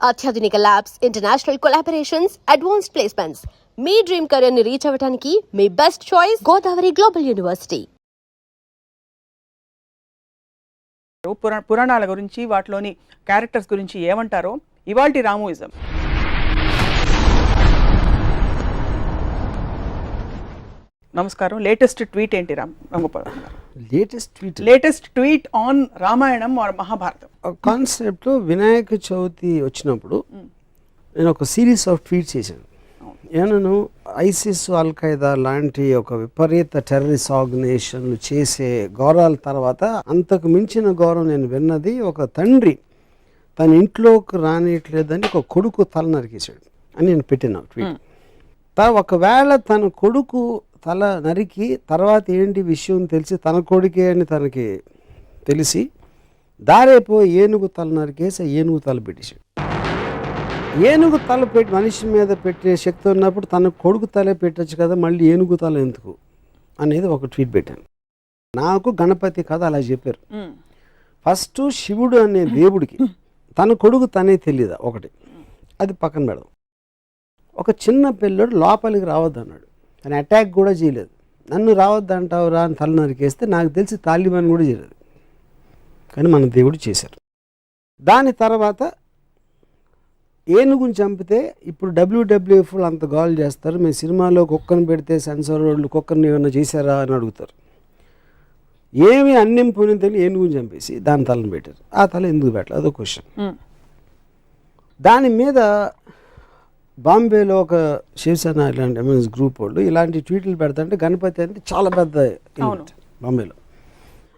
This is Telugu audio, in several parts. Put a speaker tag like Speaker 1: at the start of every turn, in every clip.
Speaker 1: అత్యాధునిక labs, international collaborations, advanced placements. మీ డ్రీమ్ కెరీర్ ని రీచ్ అవ్వడానికి మీ best choice Godavari global university.
Speaker 2: పురాణాల గురించి, వాటిలోని క్యారెక్టర్స్ గురించి ఏమంటారో ఇవాల్టి రామోయిజం. నమస్కారం. లేటెస్ట్ ట్వీట్ ఏంటి రామగోపాల్ గారు? Latest tweet on Ramayanam or Mahabharatam
Speaker 3: concept. Vinayaka Chavithi వచ్చినప్పుడు నేను ఒక సిరీస్ ఆఫ్ ట్వీట్స్ చేశాను. ఏమన్నాను, ఐసిస్, అల్ ఖైదా లాంటి ఒక విపరీత టెర్రరిస్ట్ ఆర్గనైజేషన్లు చేసే గౌరవాల తర్వాత అంతకు మించిన గౌరవం నేను విన్నది, ఒక తండ్రి తన ఇంట్లోకి రానియట్లేదని ఒక కొడుకు తల నరికేశాడు అని నేను పెట్టిన ట్వీట్. ఒకవేళ తన కొడుకు తల నరికి తర్వాత ఏంటి విషయం తెలిసి తన కొడుకే అని తనకి తెలిసి దారేపోయి ఏనుగు తల నరికేసి ఏనుగు తల పెట్టేశాడు. ఏనుగు తల పెట్టి మనిషి మీద పెట్టే శక్తి ఉన్నప్పుడు తన కొడుకు తలే పెట్టచ్చు కదా, మళ్ళీ ఏనుగు తల ఎందుకు అనేది ఒక ట్వీట్ పెట్టాను. నాకు గణపతి కథ అలా చెప్పారు. ఫస్ట్ శివుడు అనే దేవుడికి తన కొడుకు తనే తెలియదా ఒకటి, అది పక్కన పెడదాం. ఒక చిన్న పిల్లడు లోపలికి రావద్దు అన్నాడు, కానీ అటాక్ కూడా చేయలేదు. నన్ను రావద్దు అంటావు రా అని తల నరికేస్తే నాకు తెలిసి తాలిబాన్ కూడా చేయలేదు, కానీ మన దేవుడు చేశారు. దాని తర్వాత ఏనుగుని చంపితే ఇప్పుడు WWF అంత గోల్ చేస్తారు, మేము సినిమాలో కుక్కను పెడితే సెన్సార్ వాళ్ళు కుక్కర్ని ఏమైనా చేశారా అని అడుగుతారు. ఏమి అన్నం పోయిన తెలియదు, ఏనుగుని చంపేసి దాని తలను పెట్టారు. ఆ తల ఎందుకు పెట్టాలి అదో క్వశ్చన్. దాని మీద బాంబేలో ఒక శివసేన ఇలాంటి ఎంఎస్ గ్రూప్ వాళ్ళు ఇలాంటి ట్వీట్లు పెడతాంటే గణపతి అంటే చాలా పెద్ద ఈవెంట్ బాంబేలో.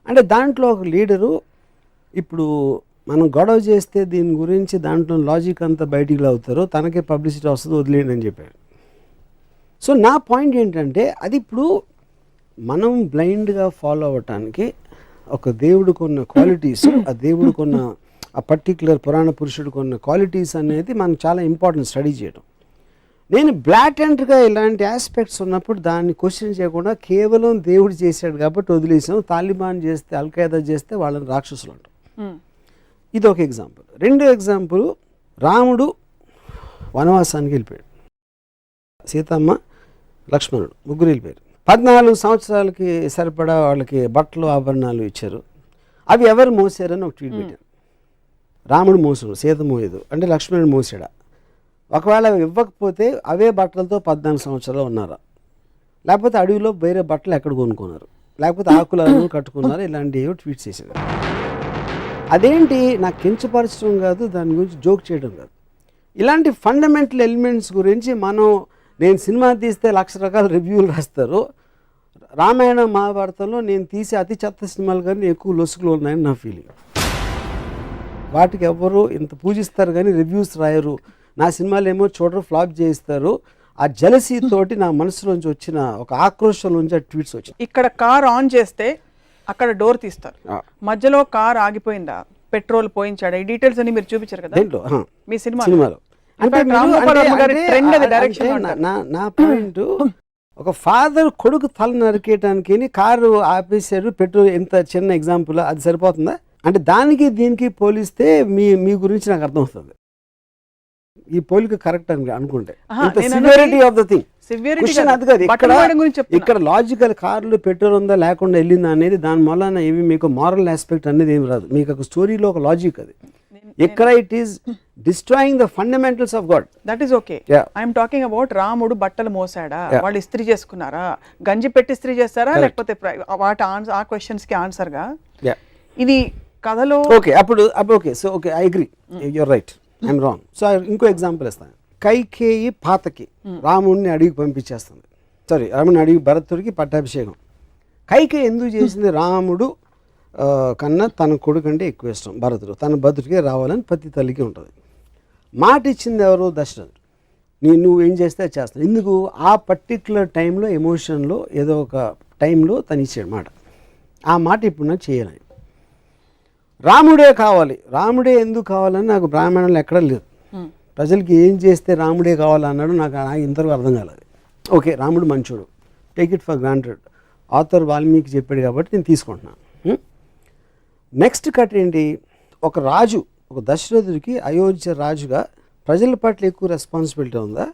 Speaker 3: అంటే దాంట్లో ఒక లీడరు ఇప్పుడు మనం గొడవ చేస్తే దీని గురించి దాంట్లో లాజిక్ అంతా బయటికి అవుతారో తనకే పబ్లిసిటీ వస్తుంది, వదిలేయండి అని చెప్పాడు. సో నా పాయింట్ ఏంటంటే అది ఇప్పుడు మనం బ్లైండ్గా ఫాలో అవ్వటానికి ఒక దేవుడికి ఉన్న క్వాలిటీస్, ఆ దేవుడికి ఉన్న ఆ పర్టిక్యులర్ పురాణ పురుషుడికి ఉన్న క్వాలిటీస్ అనేది మనకు చాలా ఇంపార్టెంట్ స్టడీ చేయడం. నేను బ్లాటెంట్గా ఇలాంటి ఆస్పెక్ట్స్ ఉన్నప్పుడు దాన్ని క్వశ్చన్ చేయకుండా కేవలం దేవుడు చేశాడు కాబట్టి వదిలేసాం, తాలిబాన్ చేస్తే అల్ ఖైదా చేస్తే వాళ్ళని రాక్షసులు అంటాం. ఇది ఒక ఎగ్జాంపుల్. రెండో ఎగ్జాంపుల్, రాముడు వనవాసానికి వెళ్ళిపోయాడు, సీతమ్మ లక్ష్మణుడు ముగ్గురు వెళ్ళిపోయారు. 14 సంవత్సరాలకి సరిపడా వాళ్ళకి బట్టలు ఆభరణాలు ఇచ్చారు. అవి ఎవరు మోసారని ఒక ట్వీట్ పెట్టారు. రాముడు మోసాడు, సీత మోయదు అంటే లక్ష్మణుడు మోసాడా? ఒకవేళ ఇవ్వకపోతే అవే బట్టలతో 14 సంవత్సరాలు ఉన్నారా? లేకపోతే అడవిలో వేరే బట్టలు ఎక్కడ కొనుక్కున్నారు? లేకపోతే ఆకులను కట్టుకున్నారు? ఇలాంటివి ట్వీట్ చేశారు. అదేంటి నాకు కించపరచడం కాదు, దాని గురించి జోక్ చేయడం కాదు. ఇలాంటి ఫండమెంటల్ ఎలిమెంట్స్ గురించి నేను సినిమా తీస్తే 1,00,000 రకాల రివ్యూలు రాస్తారు. రామాయణ మహాభారతంలో నేను తీసే అతి చెత్త సినిమాలు కానీ ఎక్కువ లొసుగులు ఉన్నాయని నా ఫీలింగ్. వాటికి ఎవరు ఇంత పూజిస్తారు కానీ రివ్యూస్ రాయరు. నా సినిమాలు ఏమో చూడరు, ఫ్లాప్ చేయిస్తారు. ఆ జలసీ తోటి నా మనసులోంచి వచ్చిన ఒక ఆక్రోషం నుంచి ట్వీట్స్ వచ్చాయి.
Speaker 2: ఇక్కడ కార్ ఆన్ చేస్తే అక్కడ డోర్ తీస్తారు, మధ్యలో కార్ ఆగిపోయిందా, పెట్రోల్ పోయించాడా, ఈ డీటెయిల్స్ అని మీరు చూపించారు కదా మీ సినిమాలో.
Speaker 3: అంటే నా పాయింట్, ఒక ఫాదర్ కొడుకు తల నరికేయటానికి కారు ఆపేశారు, పెట్రోల్. ఎంత చిన్న ఎగ్జాంపుల్, అది సరిపోతుందా? అంటే దానికి దీనికి పోలిస్తే మీ గురించి నాకు అర్థమవుతుంది. ఈ పోలిక కరెక్ట్ అని అనుకుంటే severity of the thing question అది కాదు. ఇక్కడ లాజికల్ కార్లు పెట్రోల్ ఉందా లేకుండా వెళ్ళిందా అనేది దాని వలన ఏమి మీకు మారల్ ఆస్పెక్ట్ అనేది ఏమి రాదు. మీకు ఒక స్టోరీలో ఒక లాజిక్ అది. ఇక్కడ it is destroying the fundamentals of God.
Speaker 2: That is okay. I'm talking about రాముడు బట్టలు మోసాడా, వాళ్ళు ఇస్త్రీ చేసుకున్నారా, గంజి పెట్టి ఇస్త్రీ చేస్తారా, లేకపోతే వాటి ఆ క్వశ్చన్స్ కి ఆన్సర్ గా ఇది కథలో
Speaker 3: ఓకే. అప్పుడు okay, so okay, I agree, you're right, I'm wrong. So ఇంకో ఎగ్జాంపుల్ ఇస్తాను. కైకేయి పాతకి రాముడిని అడిగి పంపించేస్తుంది, రాముడిని అడిగి భరతుడికి పట్టాభిషేకం. కైకేయి ఎందుకు చేసింది? రాముడు కన్నా తన కొడుకు అంటే ఎక్కువ ఇష్టం భరతుడు, తన భద్రుడికే రావాలని ప్రతి తల్లికి ఉంటుంది. మాట ఇచ్చింది ఎవరు? దశరథుడు. నువ్వు ఏం చేస్తే చేస్తాను. ఎందుకు? ఆ పర్టిక్యులర్ టైంలో ఎమోషన్లో ఏదో ఒక టైంలో తను ఇచ్చాడు మాట. ఆ మాట ఇప్పుడు నాకు చేయాలని. రాముడే కావాలి, రాముడే ఎందుకు కావాలని నాకు బ్రాహ్మణులు ఎక్కడ లేదు. ప్రజలకి ఏం చేస్తే రాముడే కావాలన్నాడు నాకు ఇంతవరకు అర్థం కాలేదు. ఓకే, రాముడు మంచోడు, take it for granted. Author Valmiki చెప్పాడు కాబట్టి నేను తీసుకుంటున్నాను. నెక్స్ట్ కట్ ఏంటి? ఒక రాజు ఒక దశరథుడికి అయోధ్య రాజుగా ప్రజల పట్ల ఎక్కువ రెస్పాన్సిబిలిటీ ఉందా,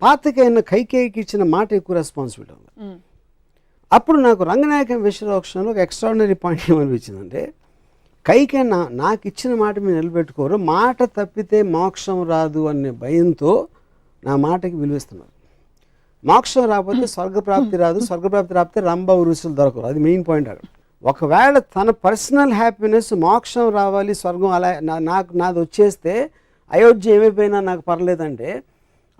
Speaker 3: పాతకైన కైకేయికి ఇచ్చిన మాట ఎక్కువ రెస్పాన్సిబిలిటీ ఉందా? అప్పుడు నాకు రంగనాయకం విశ్వరోక్షణలో ఒక ఎక్స్ట్రాడినరీ పాయింట్ ఏమనిపించిందంటే, కైకే నాకు ఇచ్చిన మాట మీరు నిలబెట్టుకోరు, మాట తప్పితే మోక్షం రాదు అనే భయంతో నా మాటకి విలువిస్తున్నారు. మోక్షం రాకపోతే స్వర్గప్రాప్తి రాదు, స్వర్గప్రాప్తి రాకపోతే రంభ ఉరుసులు దొరకరు. అది మెయిన్ పాయింట్ అక్కడ. ఒకవేళ తన పర్సనల్ హ్యాపీనెస్ మోక్షం రావాలి, స్వర్గం అలా నాది వచ్చేస్తే అయోధ్య ఏమైపోయినా నాకు పర్లేదంటే,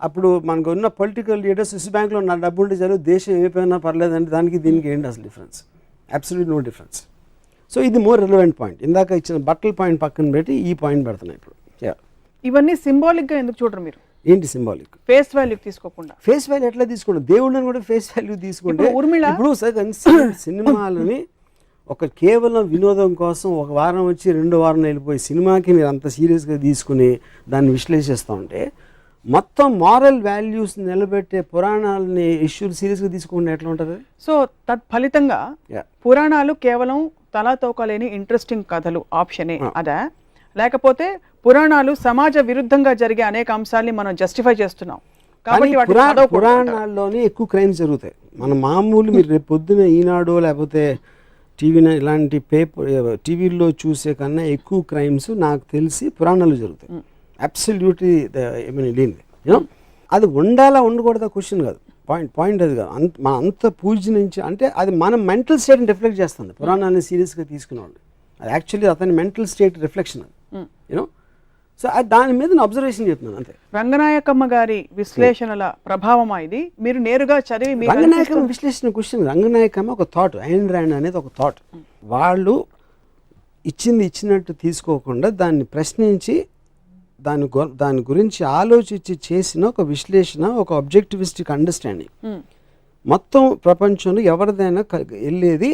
Speaker 3: అప్పుడు మనకు ఉన్న పొలిటికల్ లీడర్స్ స్విస్ బ్యాంక్లో నా డబ్బు ఉంటే చాలు, దేశం ఏమైపోయినా పర్లేదంటే దానికి దీనికి ఏంటి అసలు difference? Absolute no difference. So ఇది మోర్ రిలవెంట్ పాయింట్. ఇందాక ఇచ్చిన బట్టల పాయింట్ పక్కన పెట్టి ఈ పాయింట్ పెడుతున్నాయి ఇప్పుడు.
Speaker 2: ఇవన్నీ సింబాలిక్గా ఎందుకు చూడరు మీరు?
Speaker 3: ఏంటి సింబాలిక్?
Speaker 2: ఫేస్ వాల్యూ తీసుకోకుండా.
Speaker 3: ఫేస్ వాల్యూ ఎట్లా తీసుకుంటాం? దేవుళ్ళని కూడా ఫేస్ వాల్యూ తీసుకుంటే ఇప్పుడు సినిమాలని ఒక కేవలం వినోదం కోసం ఒక వారం వచ్చి 2 వారం వెళ్ళిపోయి సినిమాకి మీరు అంత సీరియస్గా తీసుకుని దాన్ని విశ్లేషిస్తూ ఉంటే, మొత్తం మారల్ వాల్యూస్ నిలబెట్టే పురాణాలని ఇష్యూలు సీరియస్గా తీసుకుంటే ఎట్లా ఉంటుంది?
Speaker 2: సో తత్ఫలితంగా పురాణాలు కేవలం తలాతోకలేని ఇంట్రెస్టింగ్ కథలు ఆప్షనే అదా, లేకపోతే పురాణాలు సమాజ విరుద్ధంగా జరిగే అనేక అంశాలని మనం జస్టిఫై చేస్తున్నాం కాబట్టి
Speaker 3: పురాణాల్లోనే ఎక్కువ క్రైమ్స్ జరుగుతాయి. మన మామూలు మీరు రేపు పొద్దున ఈనాడు లేకపోతే ఇలాంటి టీవీల్లో చూసే కన్నా ఎక్కువ క్రైమ్స్ నాకు తెలిసి పురాణాలు జరుగుతాయి. అబ్సల్యూట్లీ లేనిది. అది ఉండాలా ఉండకూడదా క్వశ్చన్ కాదు, పాయింట్ అది కాదు. మన అంత పూజ నుంచి అంటే అది మన మెంటల్ స్టేట్ని రిఫ్లెక్ట్ చేస్తుంది. పురాణాన్ని సీరియస్గా తీసుకునేవాళ్ళు అది యాక్చువల్లీ అతని మెంటల్ స్టేట్ రిఫ్లెక్షన్ అది. సో దాని మీద నేను అబ్జర్వేషన్ చెప్తున్నాను అంతే.
Speaker 2: రంగనాయకమ్మ గారి విశ్లేషణల ప్రభావం ఇది మీరు నేరుగా చదివి.
Speaker 3: రంగనాయకమ్మ విశ్లేషణ క్వశ్చన్, రంగనాయకమ్మ ఒక థాట్, ఐన్ ర్యాండ్ అనేది ఒక థాట్. వాళ్ళు ఇచ్చినట్టు తీసుకోకుండా దాన్ని ప్రశ్నించి దాని గురించి ఆలోచించి చేసిన ఒక విశ్లేషణ, ఒక ఆబ్జెక్టివిస్టిక్ అండర్స్టాండింగ్. మొత్తం ప్రపంచంలో ఎవరిదైనా వెళ్ళేది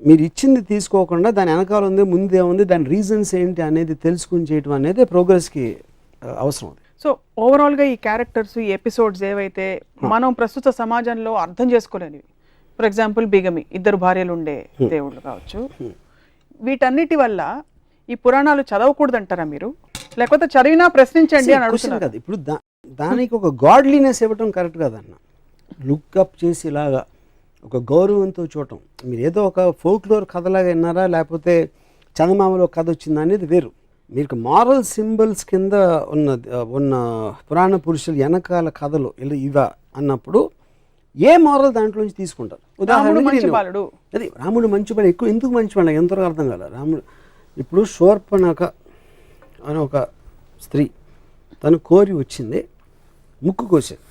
Speaker 3: మీరు ఇచ్చింది తీసుకోకుండా దాని వెనకాల ఉంది, ముందే ఉంది, దాని రీజన్స్ ఏంటి అనేది తెలుసుకుని చేయటం అనేది ప్రోగ్రెస్కి అవసరం.
Speaker 2: సో ఓవరాల్గా ఈ క్యారెక్టర్స్, ఈ ఎపిసోడ్స్ ఏవైతే మనం ప్రస్తుత సమాజంలో అర్థం చేసుకోలేనివి, ఫర్ ఎగ్జాంపుల్ బిగమి, 2 భార్యలు ఉండే దేవుళ్ళు కావచ్చు, వీటన్నిటి వల్ల ఈ పురాణాలు చదవకూడదంటారా మీరు, లేకపోతే చదివినా ప్రశ్నించండి అని అడుగుతున్నారు కదా?
Speaker 3: ఇప్పుడు దానికి ఒక గాడ్లీనెస్ ఇవ్వటం కరెక్ట్ కాదన్న. లుక్అప్ చేసి ఇలాగా ఒక గౌరవంతో చూడటం. మీరు ఏదో ఒక ఫోక్లోర్ కథలాగా విన్నారా, లేకపోతే చందమామలో కథ వచ్చిందా అనేది వేరు. మీకు మారల్ సింబల్స్ కింద ఉన్న పురాణ పురుషులు వెనకాల కథలు ఇవా అన్నప్పుడు ఏ మారల్ దాంట్లోంచి తీసుకుంటారు?
Speaker 2: ఉదాహరణకు
Speaker 3: అది రాముడు మంచివాడు, ఎక్కువ ఎందుకు మంచివాడు ఎంతవరకు అర్థం కాదు. రాముడు ఇప్పుడు శూర్పణఖ అని ఒక స్త్రీ తను కోరి వచ్చింది, ముక్కు కోసేది.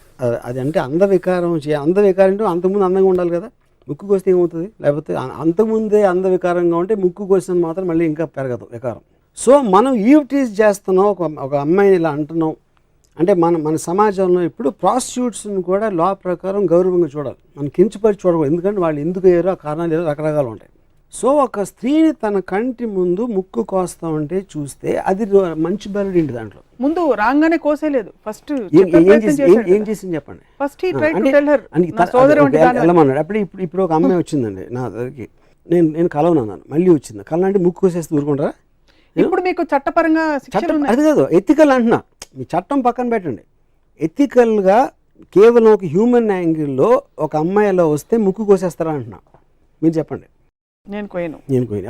Speaker 3: అది అంటే అందవికారం అంటే అంతకుముందు అందంగా ఉండాలి కదా, ముక్కు కోస్తే ఏమవుతుంది? లేకపోతే అంతకుముందే అందవికారంగా ఉంటే ముక్కు కోసిన మాత్రం మళ్ళీ ఇంకా పెరగదు వికారం. సో మనం ఈవ్టీజ్ చేస్తున్నాం, ఒక అమ్మాయిని ఇలా అంటున్నాం అంటే మన సమాజంలో ఇప్పుడు ప్రాస్టిట్యూట్స్ని కూడా లా ప్రకారం గౌరవంగా చూడాలి, మనం కించపరిచి చూడకూడదు. ఎందుకంటే వాళ్ళు ఎందుకు అయ్యారో ఆ కారణాలు ఏదో రకరకాలు ఉంటాయి. సో ఒక స్త్రీని తన కంటి ముందు ముక్కు కోస్తా ఉంటే చూస్తే అది మంచి బెరడు ఇంటి దాంట్లో
Speaker 2: ముందు రాగానే కోసేలేదు. ఫస్ట్
Speaker 3: ఏం చేసింది చెప్పండి?
Speaker 2: వెళ్ళమన్నాడు.
Speaker 3: ఇప్పుడు ఒక అమ్మాయి వచ్చిందండి నా దగ్గరికి, నేను కలవనన్నాను, మళ్ళీ వచ్చింది కలనంటే ముక్కు కోసేస్తే ఊరుకుంటారా?
Speaker 2: ఇప్పుడు మీకు చట్టపరంగా
Speaker 3: అది కాదు, ఎథికల్ అంటున్నా. మీ చట్టం పక్కన పెట్టండి, ఎథికల్గా కేవలం ఒక హ్యూమన్ యాంగిల్లో ఒక అమ్మాయిలో వస్తే ముక్కు కోసేస్తారా అంటున్నా. మీరు చెప్పండి.
Speaker 2: నేను కోయను,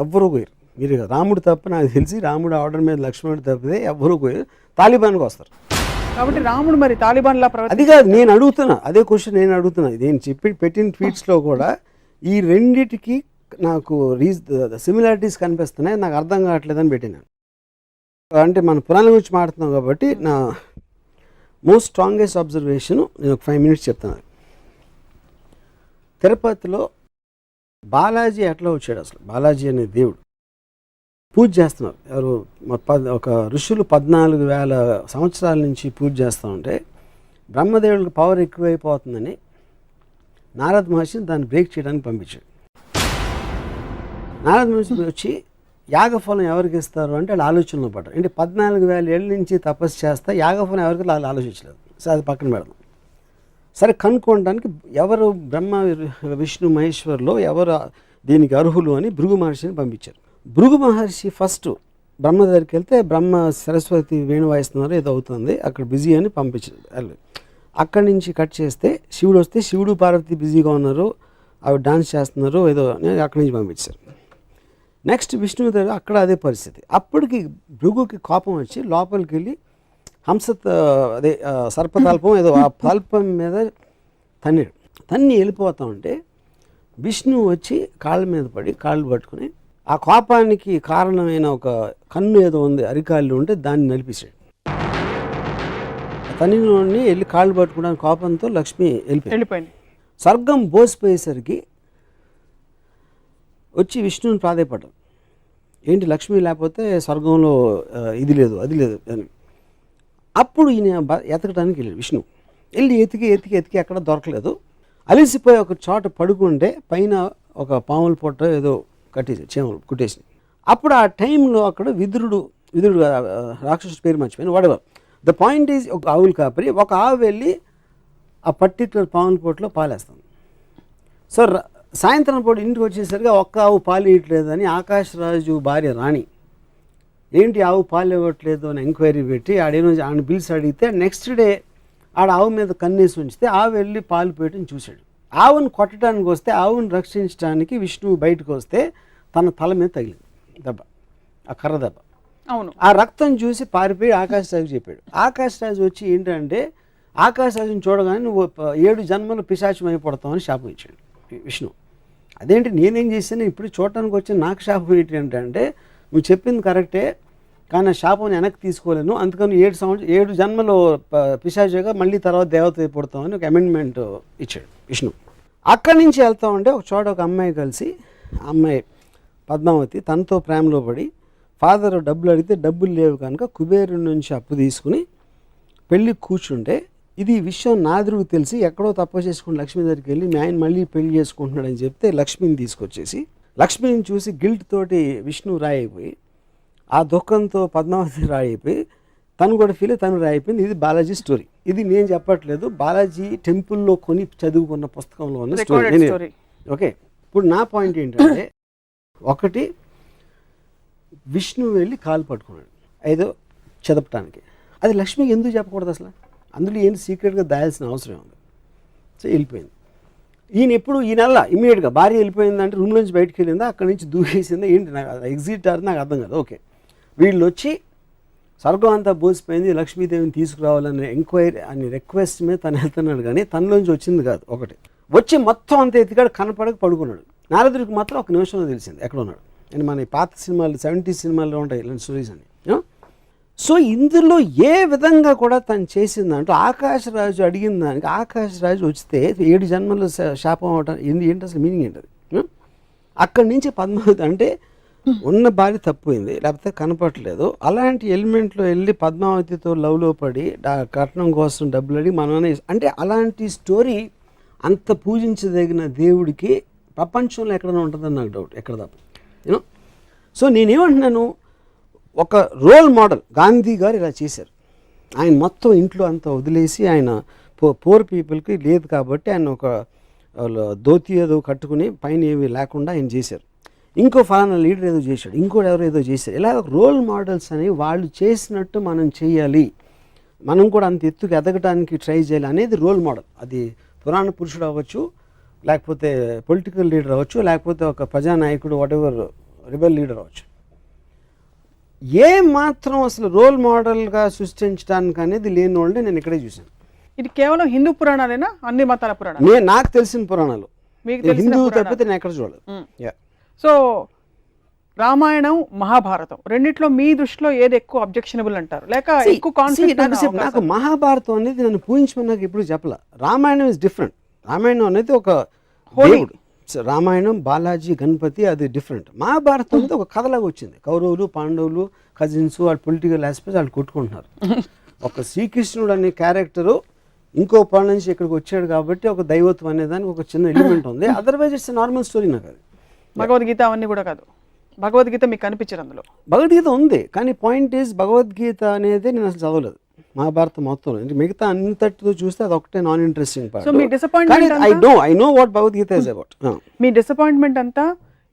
Speaker 3: ఎవ్వరూ కోయరు. మీరు రాముడు తప్ప నాకు తెలిసి రాముడు ఆర్డర్ మీద లక్ష్మణుడు తప్పితే ఎవ్వరూ కోయరు. తాలిబాన్కి వస్తారు
Speaker 2: కాబట్టి రాముడు మరి తాలిబాన్ లా
Speaker 3: అది కాదు నేను అడుగుతున్నా, అదే క్వశ్చన్ నేను అడుగుతున్నా. నేను పెట్టిన ట్వీట్స్లో కూడా ఈ రెండిటికి నాకు సిమిలారిటీస్ కనిపిస్తున్నాయి, నాకు అర్థం కావట్లేదని పెట్టినాను. అంటే మన పురాణం గురించి మాట్లాడుతున్నాం కాబట్టి నా మోస్ట్ స్ట్రాంగెస్ట్ అబ్జర్వేషన్ నేను ఒక 5 minutes చెప్తాను. తిరుపతిలో బాలాజీ ఎట్లా వచ్చాడు? అసలు బాలాజీ అనే దేవుడు పూజ చేస్తున్నారు. ఎవరు ఒక ఋషులు 14,000 సంవత్సరాల నుంచి పూజ చేస్తూ ఉంటే బ్రహ్మదేవుడికి పవర్ ఎక్కువైపోతుందని నారద మహర్షిని దాన్ని బ్రేక్ చేయడానికి పంపించాడు. నారద మహర్షి వచ్చి యాగఫలం ఎవరికి ఇస్తారు అంటే వాళ్ళు ఆలోచనలో పడ్డారు. అంటే 14,000 ఏళ్ళ నుంచి తపస్సు చేస్తా యాగఫలం ఎవరికి వాళ్ళు ఆలోచించలేదు. సో అది పక్కన పెడదాం. సరే కనుక్కోవడానికి ఎవరు బ్రహ్మ విష్ణు మహేశ్వర్లో ఎవరు దీనికి అర్హులు అని భృగు మహర్షిని పంపించారు. భృగు మహర్షి ఫస్ట్ బ్రహ్మ దగ్గరికి వెళ్తే బ్రహ్మ సరస్వతి వేణు వాయిస్తున్నారు ఏదో అవుతుంది అక్కడ బిజీ అని పంపించారు. అక్కడి నుంచి కట్ చేస్తే శివుడు వస్తే శివుడు పార్వతి బిజీగా ఉన్నారు, అవి డాన్స్ చేస్తున్నారు ఏదో అని అక్కడి నుంచి పంపించారు. నెక్స్ట్ విష్ణువు దగ్గర అక్కడ అదే పరిస్థితి. అప్పటికి భృగుకి కోపం వచ్చి లోపలికి వెళ్ళి హంస అదే సర్పతల్పం ఏదో ఆ తల్పం మీద తన్ని వెళ్ళిపోతా ఉంటే విష్ణువు వచ్చి కాళ్ళ మీద పడి కాళ్ళు పట్టుకుని ఆ కోపానికి కారణమైన ఒక కన్ను ఏదో ఉంది అరికాళ్ళు ఉంటే దాన్ని నలిపేశాడు. తన్నిలోని వెళ్ళి కాళ్ళు పట్టుకోవడానికి కోపంతో లక్ష్మి వెళ్ళిపోయింది. స్వర్గం బోసిపోయేసరికి వచ్చి విష్ణువుని ప్రాధేయపడ్డాం, ఏంటి లక్ష్మి లేకపోతే స్వర్గంలో ఇది లేదు అది లేదు అని. అప్పుడు ఈయన ఎతకడానికి వెళ్ళాడు విష్ణు. వెళ్ళి ఎతికి ఎక్కడ దొరకలేదు. అలిసిపోయి ఒక చోట పడుకుంటే పైన ఒక పాముల పొట్ట ఏదో కట్టేసి చేమలు కుట్టేసి. అప్పుడు ఆ టైంలో అక్కడ విదురుడు రాక్షసుడి పేరు మర్చిపోయిన వాడెవర్. ద పాయింట్ ఈజ్ ఒక ఆవులు కాపరి ఒక ఆవు వెళ్ళి ఆ పర్టికులర్ పాముల పొట్టలో పాలేస్తాం. సో సాయంత్రం పూట ఇంటికి వచ్చేసరికి ఒక్క ఆవు పాలు ఇవ్వట్లేదని ఆకాశరాజు భార్య రాణి ఏంటి ఆవు పాలు ఇవ్వట్లేదు అని ఎంక్వైరీ పెట్టి ఆడ పిలిచి అడిగితే నెక్స్ట్ డే ఆడ ఆవు మీద కన్నేసి ఉంచితే ఆవు వెళ్ళి పాలు పోయటం చూశాడు. ఆవును కొట్టడానికి వస్తే ఆవును రక్షించడానికి విష్ణువు బయటకు వస్తే తన తల మీద తగిలింది దెబ్బ, ఆ కర్ర దెబ్బ.
Speaker 2: అవును.
Speaker 3: ఆ రక్తం చూసి పారిపోయి ఆకాశరాజు చెప్పాడు. ఆకాశరాజు వచ్చి ఏంటంటే ఆకాశరాజుని చూడగానే నువ్వు 7 జన్మలు పిశాచం అయిపోతామని శాపం ఇచ్చాడు విష్ణు. అదేంటి నేనేం చేశాను ఇప్పుడు చూడటానికి వచ్చి నాకు శాపం ఏంటంటే నువ్వు చెప్పింది కరెక్టే కానీ ఆ శాపం వెనక్కి తీసుకోలేను, అందుకని 7 జన్మలు పిశాచిగా మళ్ళీ తర్వాత దేవత అయిపోతామని ఒక అమెండ్మెంట్ ఇచ్చాడు విష్ణు. అక్కడి నుంచి వెళ్తా ఉంటే ఒక చోట ఒక అమ్మాయి కలిసి ఆ అమ్మాయి పద్మావతి తనతో ప్రేమలో పడి ఫాదర్ డబ్బులు అడిగితే డబ్బులు లేవు కనుక కుబేరుడి నుంచి అప్పు తీసుకుని పెళ్ళికి కూర్చుంటే ఇది విషయం నాదురుకు తెలిసి ఎక్కడో తప్పు చేసుకుని లక్ష్మి దగ్గరికి వెళ్ళి మీ ఆయన మళ్ళీ పెళ్లి చేసుకుంటున్నాడని చెప్తే లక్ష్మిని తీసుకొచ్చేసి లక్ష్మిని చూసి గిల్ట్ తోటి విష్ణు రాయిపోయి ఆ దుఃఖంతో పద్మావతి రాయిపోయి తను కూడా తను రాయిపోయింది. ఇది బాలాజీ స్టోరీ. ఇది నేను చెప్పట్లేదు, బాలాజీ టెంపుల్లో కొని చదువుకున్న పుస్తకంలో ఉన్న స్టోరీ. ఓకే, ఇప్పుడు నా పాయింట్ ఏంటంటే ఒకటి విష్ణు వెళ్ళి కాలు పట్టుకున్నాడు ఏదో చదపటానికి, అది లక్ష్మికి ఎందుకు చెప్పకూడదు అసలు? అందులో ఏంటి సీక్రెట్గా దాయాల్సిన అవసరం ఉంది. సో వెళ్ళిపోయింది. ఈయనల్లా ఇమీడియట్గా భార్య వెళ్ళిపోయిందంటే రూమ్ నుంచి బయటకు వెళ్ళిందా అక్కడి నుంచి దూకేసిందా ఏంటి నాకు ఎగ్జిట్ అది నాకు అర్థం కాదు. ఓకే, వీళ్ళు వచ్చి స్వర్గం అంతా బోసిపోయింది లక్ష్మీదేవిని తీసుకురావాలనే ఎంక్వైరీ అని రిక్వెస్ట్ మీద తను వెళ్తున్నాడు కానీ తనలోంచి వచ్చింది కాదు. ఒకటి వచ్చి మొత్తం అంత ఎత్తికాడు కనపడక పడుకున్నాడు. నారదుడికి మాత్రం ఒక నిమిషంలో తెలిసింది ఎక్కడ ఉన్నాడు అని. మన పాత సినిమాలు 70s సినిమాల్లో ఉంటాయి ఇలాంటి స్టోరీస్ అని. సో ఇందులో ఏ విధంగా కూడా తను చేసిందంటూ ఆకాశరాజు అడిగిన దానికి ఆకాశరాజు వస్తే 7 జన్మలు శాపం అవటం ఏంటి అసలు మీనింగ్ ఏంటది? అక్కడి నుంచి పద్మావతి అంటే ఉన్న భార్య తప్పిపోయింది లేకపోతే కనపడలేదు అలాంటి ఎలిమెంట్లో వెళ్ళి పద్మావతితో లవ్లో పడి కట్నం కోసం డబ్బులు అడిగి మనమే అంటే అలాంటి స్టోరీ అంత పూజించదగిన దేవుడికి ప్రపంచంలో ఎక్కడైనా ఉంటుందని నాకు డౌట్, ఎక్కడ తప్ప యూనో. సో నేనేమంటున్నాను, ఒక రోల్ మోడల్ గాంధీ గారు ఇలా చేశారు. ఆయన మొత్తం ఇంట్లో అంతా వదిలేసి ఆయన పూర్ పీపుల్కి లేదు కాబట్టి ఆయన ఒక ధోతి ఏదో కట్టుకుని పైన ఏమీ లేకుండా ఆయన చేశారు. ఇంకో ఫలానా లీడర్ ఏదో చేశాడు, ఇంకోటి ఎవరో ఏదో చేశారు. ఇలా రోల్ మోడల్స్ అని వాళ్ళు చేసినట్టు మనం చేయాలి, మనం కూడా అంత ఎత్తుకు ఎదగడానికి ట్రై చేయాలి అనేది రోల్ మోడల్. అది పురాణ పురుషుడు అవ్వచ్చు, లేకపోతే పొలిటికల్ లీడర్ అవ్వచ్చు, లేకపోతే ఒక ప్రజానాయకుడు వాటెవర్ రిబెల్ లీడర్ అవ్వచ్చు. ఏ మాత్రం అసలు రోల్ మోడల్గా సృష్టించడానికి అనేది లేని వాళ్ళని నేను ఇక్కడే చూశాను.
Speaker 2: ఇది కేవలం హిందూ పురాణాలేనా అన్ని మతాల పురాణాలు?
Speaker 3: నాకు తెలిసిన పురాణాలు హిందువు తప్పితే నేను ఎక్కడ చూడలేదు.
Speaker 2: సో రామాయణం మహాభారతం రెండిట్లో మీ దృష్టిలో ఏది ఎక్కువ అబ్జెక్షనబుల్ అంటారు లేక ఎక్కువ కాన్ఫ్లిక్ట్?
Speaker 3: నాకు మహాభారతం అనేది నన్ను పూజించమని నాకు ఎప్పుడు చెప్పలే. Ramayanam is different. రామాయణం అనేది ఒక దేవుడు, రామాయణం బాలాజీ గణపతి అది డిఫరెంట్. మహాభారతం అనేది ఒక కథలాగా వచ్చింది. కౌరవులు పాండవులు కజిన్స్ వాళ్ళు పొలిటికల్ ఆస్పెక్ట్స్ వాళ్ళు కొట్టుకుంటున్నారు. ఒక శ్రీకృష్ణుడు అనే క్యారెక్టరు ఇంకో పాల నుంచి ఇక్కడికి వచ్చాడు కాబట్టి ఒక దైవత్వం అనే దానికి ఒక చిన్న ఎలిమెంట్ ఉంది. Otherwise it's normal story. నాకు అది
Speaker 2: భగవద్గీత అవన్నీ కూడా కాదు. భగవద్గీత మీకు కనిపించదు అందులో? భగవద్గీత
Speaker 3: ఉంది కానీ పాయింట్ ఈజ్ భగవద్గీత అనేది నేను అసలు చదవలేదు మహాభారతం మొత్తం. మిగతా అంతటితో చూస్తే అది ఒకటే non interesting part.
Speaker 2: So me disappointment
Speaker 3: I know what Bhagavad Gita is about.
Speaker 2: Me disappointment అంతా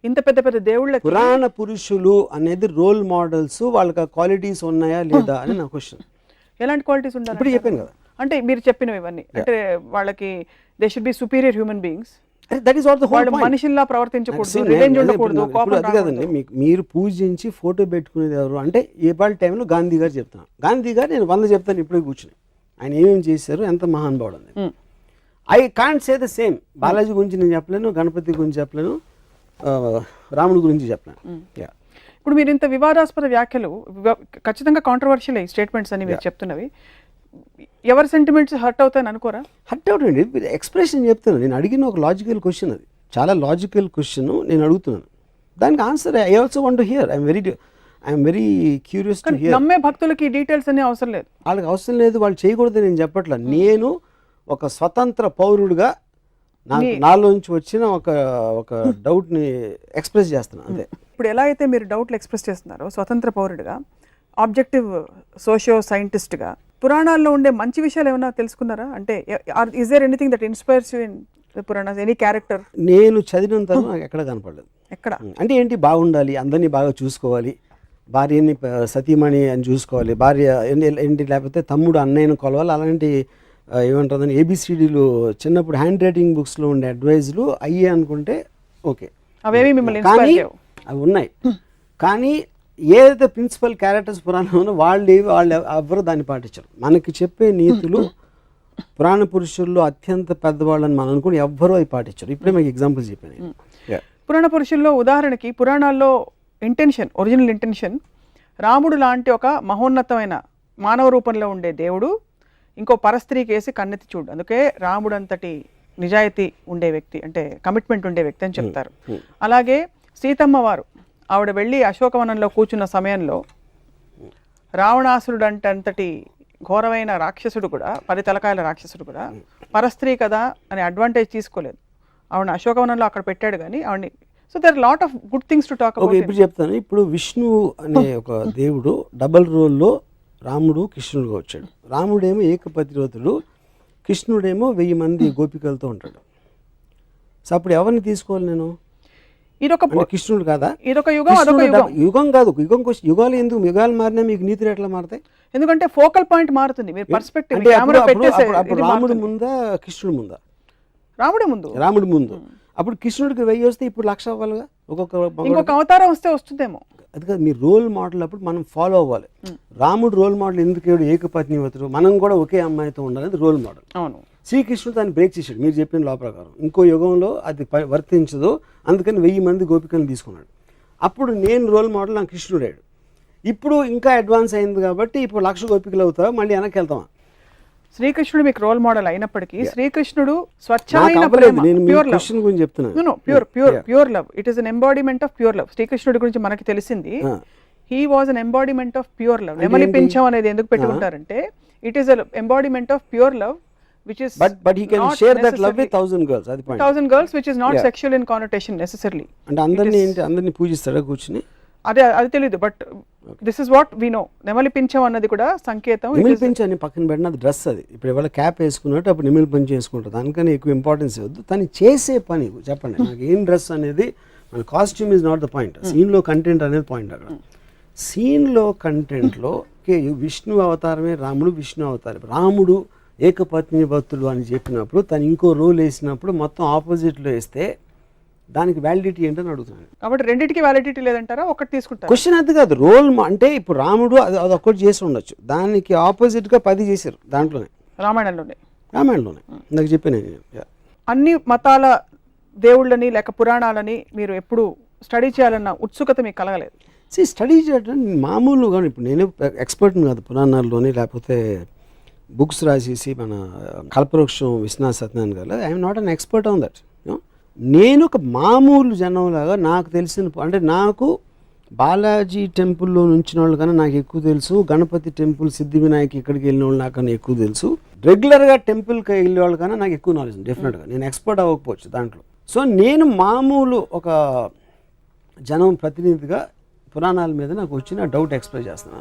Speaker 2: ఇంత పెద్ద పెద్ద దేవుళ్ళకి
Speaker 3: పురాణ పురుషులు అనేది రోల్ మోడల్స్, వాళ్ళకి క్వాలిటీస్ ఉన్నాయా లేదా అని నా క్వశ్చన్.
Speaker 2: ఎలాంటి క్వాలిటీస్ ఉండాలి
Speaker 3: ఇప్పుడు చెప్పాను కదా,
Speaker 2: అంటే మీరు చెప్పినవి ఇవన్నీ అంటే వాళ్ళకి they should be superior human beings.
Speaker 3: That is all the whole point.
Speaker 2: మనిషిలా ప్రవర్తించకూడదు, రివెంజ్ ఉండకూడదు, కోపం
Speaker 3: అది కదండి. మీరు పూజించి ఫోటో పెట్టుకునేది ఎవరు అంటే ఏపాటి టైంలో గాంధీ గారు చెప్తాను. గాంధీ గారు నేను 100 చెప్తాను ఇప్పుడే కూర్చుని, ఆయన ఏమేమి చేశారు, ఎంత మహానుభావుడు అని. I can't say the same. Balaji గురించి నేను చెప్పలేను, గణపతి గురించి చెప్పలేను, రాముడి గురించి చెప్పలేను.
Speaker 2: ఇప్పుడు మీరు ఇంత వివాదాస్పద వ్యాఖ్యలు ఖచ్చితంగా కాంట్రవర్షియల్ స్టేట్మెంట్స్ అని మీరు చెప్తున్నవి, ఎవరి సెంటిమెంట్స్ హర్ట్ అవుతాయని అనుకోరా?
Speaker 3: హర్ట్ అవుతుంది. ఎక్స్ప్రెషన్ చెప్తాను. నేను అడిగిన ఒక లాజికల్ క్వశ్చన్, అది చాలా లాజికల్ క్వశ్చన్ నేను అడుగుతున్నాను. దానికి answer I also want to hear. I'm very curious to hear.
Speaker 2: నమ్మే భక్తులకి డీటెయిల్స్ అనే అవసరం లేదు,
Speaker 3: వాళ్ళకి అవసరం లేదు, వాళ్ళు చేయకూడదు నేను చెప్పట్లా. నేను ఒక స్వతంత్ర పౌరుడిగా నాలో నుంచి వచ్చిన ఒక డౌట్ని ఎక్స్ప్రెస్ చేస్తున్నాను అంతే.
Speaker 2: ఇప్పుడు ఎలా అయితే మీరు డౌట్లు ఎక్స్ప్రెస్ చేస్తున్నారో స్వతంత్ర పౌరుడిగా, ఆబ్జెక్టివ్ సోషియో సైంటిస్ట్గా, పురాణాల్లో ఉండే మంచి విషయాలు ఏమైనా తెలుసుకున్నారా? అంటే is there anything that inspires you in the Puranas, any character?
Speaker 3: నేను చదివినంత నాకు ఎక్కడ కనపడలేదు.
Speaker 2: ఎక్కడ
Speaker 3: అంటే ఏంటి, బాగుండాలి, అందరినీ బాగా చూసుకోవాలి, భార్యని సతీమణి అని చూసుకోవాలి, భార్య ఏంటి, లేకపోతే తమ్ముడు అన్నయ్యను కొలవాలి, అలాంటి ఏమంటుందని ఏబిసిడీలు చిన్నప్పుడు హ్యాండ్ రైటింగ్ బుక్స్లో ఉండే అడ్వైజులు అయ్యే అనుకుంటే ఓకే,
Speaker 2: అవేవి మిమ్మల్ని
Speaker 3: కానీ అవి ఉన్నాయి. కానీ ఏదైతే ప్రిన్సిపల్ క్యారెక్టర్స్ పురాణంలో వాళ్ళు ఎవ్వరు దాన్ని పాటించరు. మనకి చెప్పే నీతులు పురాణ పురుషుల్లో అత్యంత పెద్దవాళ్ళని మనం అనుకుని ఎవ్వరూ అవి పాటించరు. ఇప్పుడే మీకు ఎగ్జాంపుల్స్ చెప్పాను.
Speaker 2: పురాణ పురుషుల్లో ఉదాహరణకి, పురాణాల్లో ఇంటెన్షన్, ఒరిజినల్ ఇంటెన్షన్, రాముడు లాంటి ఒక మహోన్నతమైన మానవ రూపంలో ఉండే దేవుడు ఇంకో పరస్త్రీకి వేసి కన్నెత్తి చూడు, అందుకే రాముడు అంతటి నిజాయితీ ఉండే వ్యక్తి, అంటే కమిట్మెంట్ ఉండే వ్యక్తి అని చెప్తారు. అలాగే సీతమ్మ వారు, ఆవిడ వెళ్ళి అశోకవనంలో కూర్చున్న సమయంలో రావణాసురుడు అంతటి ఘోరమైన రాక్షసుడు కూడా, 10 తలకాయల రాక్షసుడు కూడా పరస్త్రీ కదా అని అడ్వాంటేజ్ తీసుకోలేదు. ఆవిడ అశోకవనంలో అక్కడ పెట్టాడు కానీ ఆవిడని. So there lot of good things to talk about.
Speaker 3: ఇప్పుడు చెప్తాను. ఇప్పుడు విష్ణువు అనే ఒక దేవుడు డబల్ రోల్లో రాముడు కృష్ణుడుగా వచ్చాడు. రాముడేమో ఏకపతివ్రతుడు, కృష్ణుడేమో 1000 మంది గోపికలతో ఉంటాడు. సో అప్పుడు ఎవరిని తీసుకోవాలి నేను?
Speaker 2: ఇదొక
Speaker 3: కృష్ణుడు కాదా?
Speaker 2: ఇదొక యుగం, అదొక యుగం.
Speaker 3: యుగం కాదు, యుగాలు ఎందుకు? యుగాలు మారినా మీకు నీతులు ఎట్లా మారుతాయి?
Speaker 2: ఎందుకంటే ఫోకల్ పాయింట్ మారుతుంది, మీరు పర్స్పెక్టివ్.
Speaker 3: అప్పుడు రాముడు ముందా కృష్ణుడు ముందా? రాముడి ముందు. అప్పుడు కృష్ణుడికి 1000 వస్తే ఇప్పుడు 1,00,000 అవ్వాలిగా.
Speaker 2: ఇంకొక అవతారం వస్తే వస్తుందేమో.
Speaker 3: అది కాదు, మీ రోల్ మోడల్ అప్పుడు మనం ఫాలో అవ్వాలి. రాముడు రోల్ మోడల్ ఎందుకు ఏకపత్నివతుడు, మనం కూడా ఒకే అమ్మాయితో ఉండాలి రోల్ మోడల్.
Speaker 2: అవును.
Speaker 3: శ్రీకృష్ణుడు దాన్ని బ్రేక్ చేశాడు మీరు చెప్పిన లా ప్రకారం. ఇంకో యుగంలో అది వర్తించదు, అందుకని 1000 మంది గోపికలను తీసుకున్నాడు. అప్పుడు నేను రోల్ మోడల్, నాకు కృష్ణుడాడు. ఇప్పుడు ఇంకా అడ్వాన్స్ అయింది కాబట్టి ఇప్పుడు 1,00,000 గోపికలు అవుతావా, మళ్ళీ వెనక్కి వెళ్తామా?
Speaker 2: శ్రీకృష్ణుడు మీకు రోల్ మోడల్ అయినప్పటికీ శ్రీకృష్ణుడు స్వచ్ఛమైన ప్రేమ, pure love. Pure love, it is an embodiment of pure love. శ్రీకృష్ణుడి గురించి మనకి తెలిసింది, he was an embodiment of pure love. నెమలి పింఛం అనేది ఎందుకు పెట్టుకుంటారంటే it is an embodiment of pure love, which is
Speaker 3: but he can share that love with 1,000 girls. అది point.
Speaker 2: 1,000 girls, which is not sexual in connotation necessarily.
Speaker 3: అంటే అందరిని పూజిస్తాడా కూర్చుని?
Speaker 2: అది తెలియదు, but this is what we know. నెమలి పింఛం అన్నది కూడా సంకేతం.
Speaker 3: నెమలి పింఛం అని పక్కన పెట్టిన అది డ్రెస్. అది ఇప్పుడు ఎవరు క్యాప్ వేసుకున్నట్టు అప్పుడు నెమలి పింఛం వేసుకుంటారు. దానికన్నా ఎక్కువ ఇంపార్టెన్స్ ఇవ్వద్దు. తను చేసే పని చెప్పండి నాకు, ఏం డ్రెస్ అనేది మన costume is not the point. సీన్లో కంటెంట్ అనేది పాయింట్. అక్కడ సీన్లో కంటెంట్లో విష్ణు అవతారమే రాముడు, విష్ణు అవతారం. రాముడు ఏకపత్ని భక్తుడు అని చెప్పినప్పుడు తను ఇంకో రోల్ వేసినప్పుడు మొత్తం ఆపోజిట్లో వేస్తే దానికి వ్యాలిడిటీ ఏంటని అడుగుతున్నాను.
Speaker 2: కాబట్టి రెండింటికి వ్యాలిడిటీ లేదంటారా, ఒకటి తీసుకుంటారు?
Speaker 3: క్వశ్చన్ అది కాదు. రోల్ అంటే ఇప్పుడు రాముడు అది ఒక్కటి చేసి ఉండొచ్చు, దానికి ఆపోజిట్గా 10 చేశారు దాంట్లోనే, రామాయణంలోనే నాకు చెప్పాను.
Speaker 2: అన్ని మతాల దేవుళ్ళని లేక పురాణాలని మీరు ఎప్పుడు స్టడీ చేయాలన్న ఉత్సుకత మీకు కలగలేదు?
Speaker 3: స్టడీ చేయడం మామూలుగా, ఇప్పుడు నేను ఎక్స్పర్ట్ని కాదు పురాణాల్లోని, లేకపోతే బుక్స్ రాసేసి మన కల్పవృక్షం విశ్వనాథ్ సత్యనారాయణ గారు, I'm not an expert on that. నేను ఒక మామూలు జనంలాగా నాకు తెలిసిన, అంటే నాకు బాలాజీ టెంపుల్లో నుంచిన వాళ్ళు కన్నా నాకు ఎక్కువ తెలుసు, గణపతి టెంపుల్, సిద్ధి వినాయక్ ఇక్కడికి వెళ్ళిన వాళ్ళు నాకన్నా ఎక్కువ తెలుసు, రెగ్యులర్గా టెంపుల్కి వెళ్ళే వాళ్ళు కన్నా నాకు ఎక్కువ నాలెడ్జ్ ఉంది. డెఫినెట్గా నేను ఎక్స్పర్ట్ అవ్వకపోవచ్చు దాంట్లో. సో నేను మామూలు ఒక జనం ప్రతినిధిగా పురాణాల మీద నాకు వచ్చిన డౌట్ ఎక్స్ప్రెస్ చేస్తున్నాను.